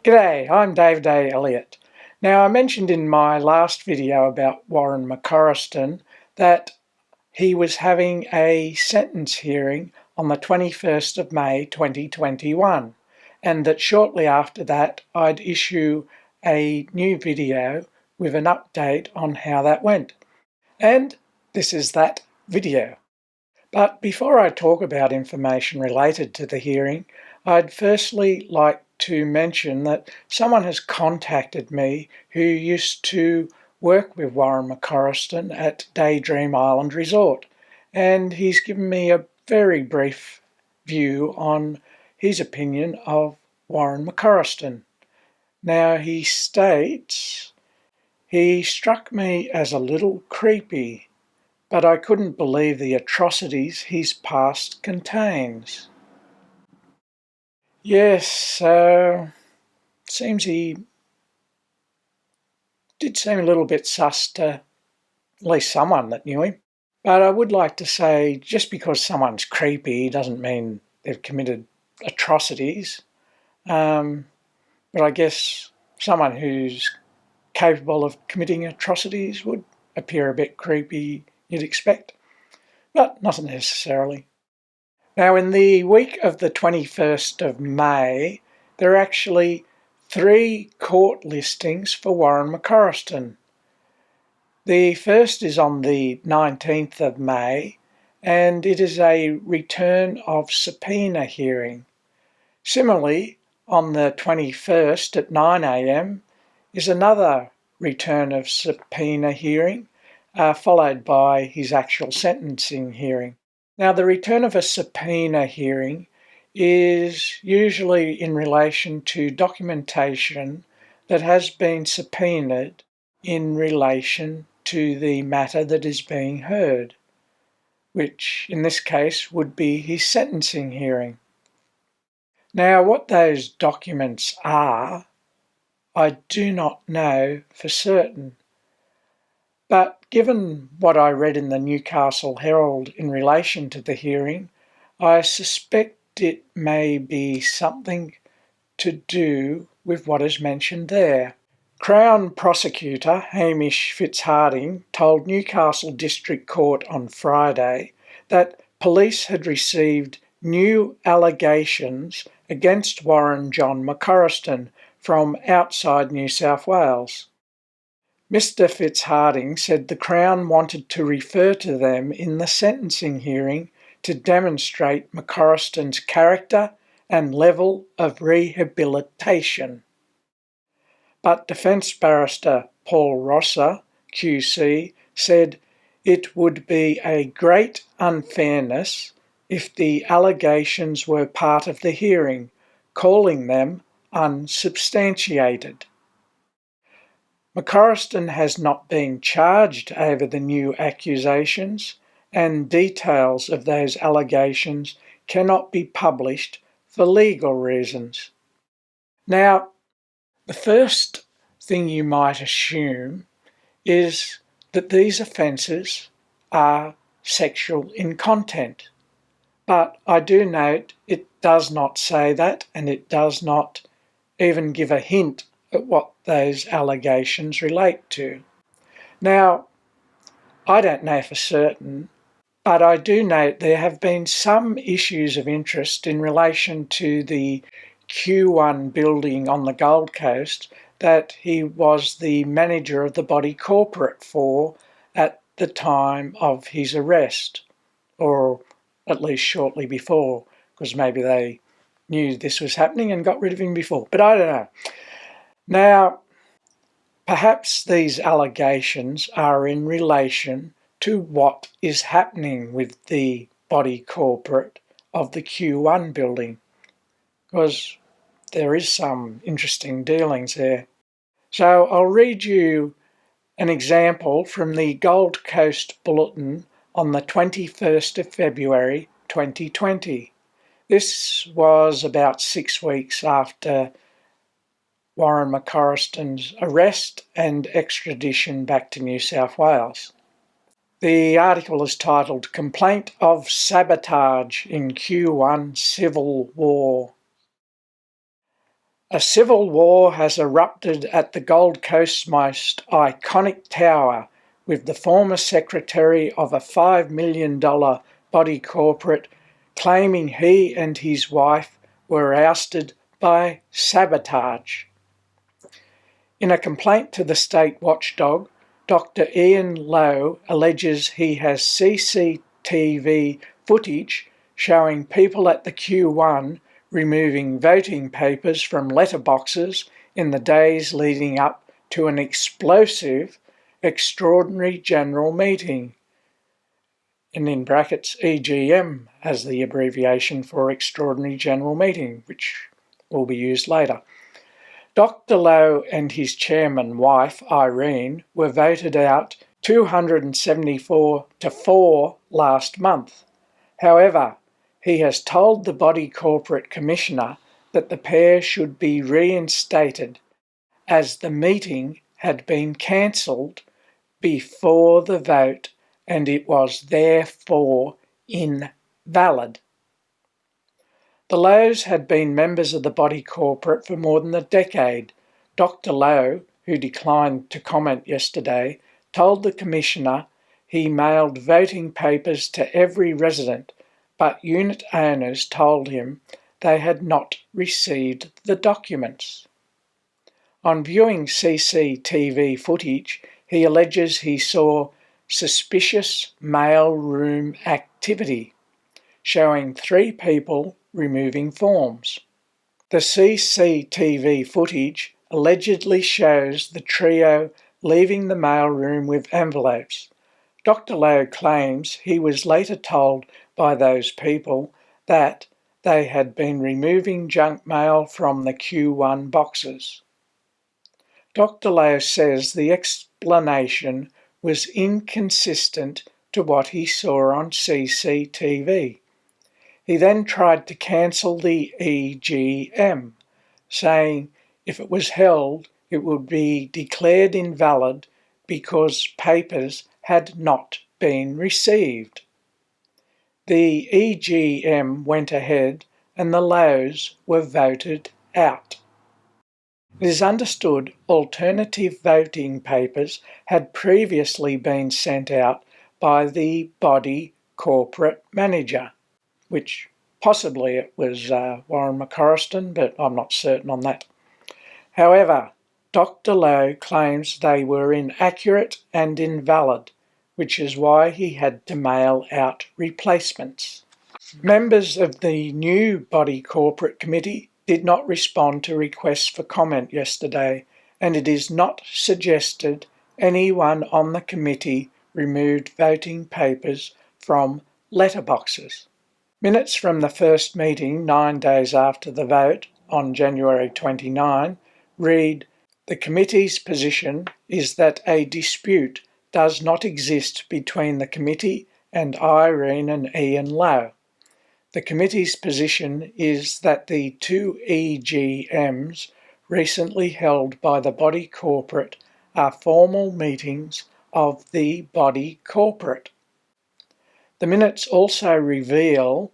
G'day, I'm David A. Elliott. Now, I mentioned in my last video about Warren McCorriston that he was having a sentence hearing on the 21st of May 2021, and that shortly after that I'd issue a new video with an update on how that went. And this is that video. But before I talk about information related to the hearing, I'd firstly like to mention that someone has contacted me who used to work with Warren McCorriston at Daydream Island Resort, and he's given me a very brief view on his opinion of Warren McCorriston. Now, he states, "He struck me as a little creepy, but I couldn't believe the atrocities his past contains." Yes, seems he did seem a little bit sus to at least someone that knew him. But I would like to say, just because someone's creepy doesn't mean they've committed atrocities. But I guess someone who's capable of committing atrocities would appear a bit creepy, you'd expect, but not necessarily. Now, in the week of the 21st of May, there are actually 3 court listings for Warren McCorriston. The first is on the 19th of May, and it is a return of subpoena hearing. Similarly, on the 21st at 9 a.m. is another return of subpoena hearing, followed by his actual sentencing hearing. Now, the return of a subpoena hearing is usually in relation to documentation that has been subpoenaed in relation to the matter that is being heard, which in this case would be his sentencing hearing. Now, what those documents are, I do not know for certain. But given what I read in the Newcastle Herald in relation to the hearing, I suspect it may be something to do with what is mentioned there. Crown Prosecutor Hamish Fitzhardinge told Newcastle District Court on Friday that police had received new allegations against Warren John McCorriston from outside New South Wales. Mr. Fitzhardinge said the Crown wanted to refer to them in the sentencing hearing to demonstrate McCorriston's character and level of rehabilitation. But Defence Barrister Paul Rosser, QC, said it would be a great unfairness if the allegations were part of the hearing, calling them unsubstantiated. McCorriston has not been charged over the new accusations, and details of those allegations cannot be published for legal reasons. Now, the first thing you might assume is that these offences are sexual in content. But I do note it does not say that, and it does not even give a hint at what those allegations relate to. Now, I don't know for certain, but I do note there have been some issues of interest in relation to the Q1 building on the Gold Coast that he was the manager of the body corporate for at the time of his arrest, or at least shortly before, because maybe they knew this was happening and got rid of him before, but I don't know. Now, perhaps these allegations are in relation to what is happening with the body corporate of the Q1 building, because there is some interesting dealings there. So I'll read you an example from the Gold Coast Bulletin on the 21st of February 2020. This was about 6 weeks after Warren McCorriston's arrest and extradition back to New South Wales. The article is titled "Complaint of Sabotage in Q1 Civil War." A civil war has erupted at the Gold Coast's most iconic tower, with the former secretary of a $5 million body corporate claiming he and his wife were ousted by sabotage. In a complaint to the state watchdog, Dr. Ian Lowe alleges he has CCTV footage showing people at the Q1 removing voting papers from letterboxes in the days leading up to an explosive Extraordinary General Meeting, and in brackets EGM as the abbreviation for Extraordinary General Meeting, which will be used later. Dr. Lowe and his chairman wife, Irene, were voted out 274 to 4 last month. However, he has told the body corporate commissioner that the pair should be reinstated as the meeting had been cancelled before the vote and it was therefore invalid. The Lowes had been members of the body corporate for more than a decade. Dr. Lowe, who declined to comment yesterday, told the Commissioner he mailed voting papers to every resident, but unit owners told him they had not received the documents. On viewing CCTV footage, he alleges he saw suspicious mailroom activity, showing 3 people removing forms. The CCTV footage allegedly shows the trio leaving the mailroom with envelopes. Dr. Lowe claims he was later told by those people that they had been removing junk mail from the Q1 boxes. Dr. Lowe says the explanation was inconsistent to what he saw on CCTV. He then tried to cancel the EGM, saying if it was held, it would be declared invalid because papers had not been received. The EGM went ahead and the Lowes were voted out. It is understood alternative voting papers had previously been sent out by the body corporate manager, which possibly it was Warren McCorriston, but I'm not certain on that. However, Dr. Lowe claims they were inaccurate and invalid, which is why he had to mail out replacements. Members of the new body corporate committee did not respond to requests for comment yesterday, and it is not suggested anyone on the committee removed voting papers from letterboxes. Minutes from the first meeting 9 days after the vote on January 29 read, "The committee's position is that a dispute does not exist between the committee and Irene and Ian Lowe. The committee's position is that the 2 EGMs recently held by the body corporate are formal meetings of the body corporate." The minutes also reveal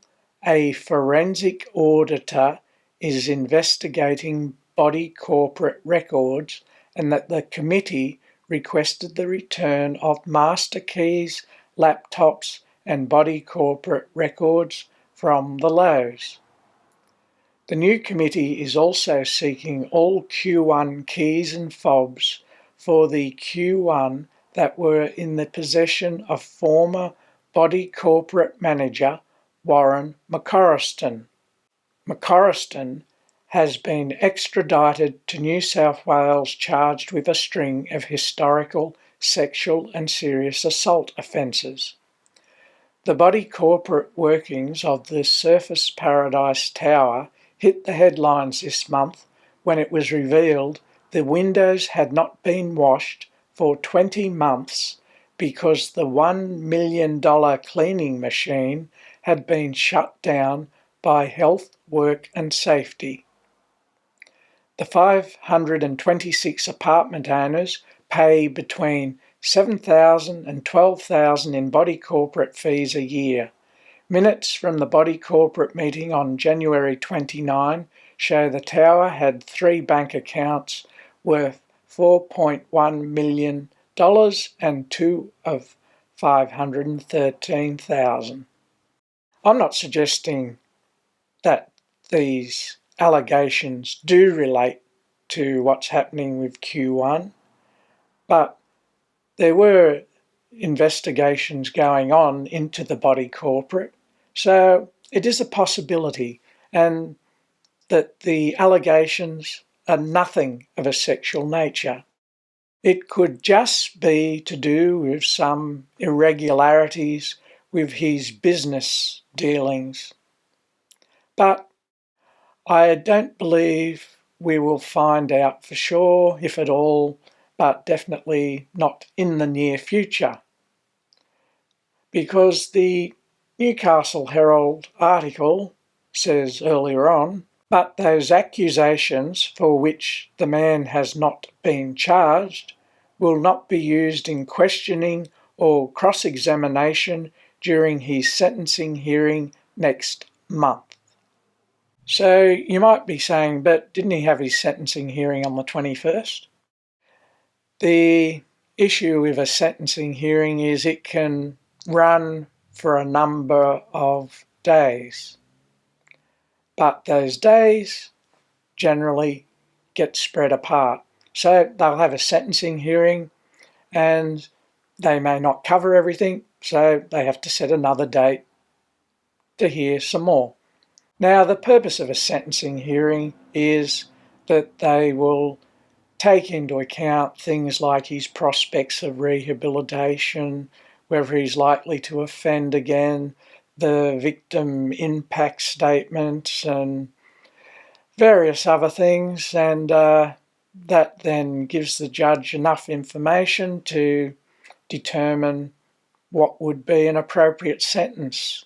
a forensic auditor is investigating body corporate records and that the committee requested the return of master keys, laptops and body corporate records from the Lowes. The new committee is also seeking all Q1 keys and fobs for the Q1 that were in the possession of former body corporate manager Warren McCorriston. McCorriston has been extradited to New South Wales charged with a string of historical, sexual and serious assault offences. The body corporate workings of the Surfers Paradise Tower hit the headlines this month when it was revealed the windows had not been washed for 20 months because the $1 million cleaning machine had been shut down by Health, Work and Safety. The 526 apartment owners pay between $7,000 and $12,000 in body corporate fees a year. Minutes from the body corporate meeting on January 29 show the tower had 3 bank accounts worth $4.1 million and 2 of $513,000. I'm not suggesting that these allegations do relate to what's happening with Q1, but there were investigations going on into the body corporate, so it is a possibility, and that the allegations are nothing of a sexual nature. It could just be to do with some irregularities with his business dealings. But I don't believe we will find out for sure, if at all, but definitely not in the near future. Because the Newcastle Herald article says earlier on, but those accusations for which the man has not been charged will not be used in questioning or cross-examination during his sentencing hearing next month. So you might be saying, but didn't he have his sentencing hearing on the 21st? The issue with a sentencing hearing is it can run for a number of days, but those days generally get spread apart. So they'll have a sentencing hearing and they may not cover everything, so they have to set another date to hear some more. Now, the purpose of a sentencing hearing is that they will take into account things like his prospects of rehabilitation, whether he's likely to offend again, the victim impact statements and various other things, and that then gives the judge enough information to determine what would be an appropriate sentence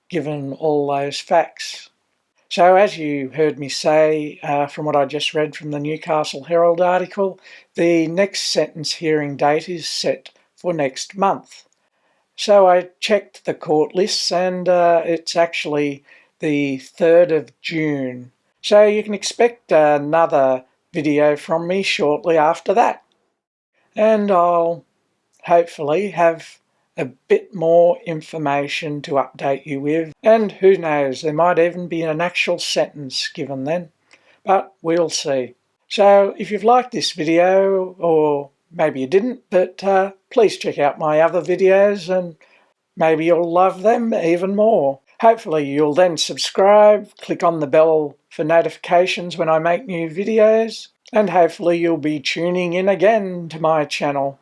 given all those facts. So as you heard me say from what I just read from the Newcastle Herald article, the next sentence hearing date is set for next month. So I checked the court lists and it's actually the 3rd of June. So you can expect another video from me shortly after that. And I'll hopefully have a bit more information to update you with. And who knows, there might even be an actual sentence given then. But we'll see. So if you've liked this video, or maybe you didn't, but please check out my other videos and maybe you'll love them even more. Hopefully you'll then subscribe, click on the bell for notifications when I make new videos, and hopefully you'll be tuning in again to my channel.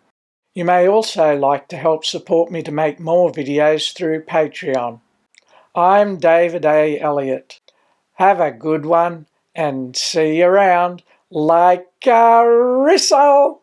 You may also like to help support me to make more videos through Patreon. I'm David A. Elliott. Have a good one and see you around like a Rissole.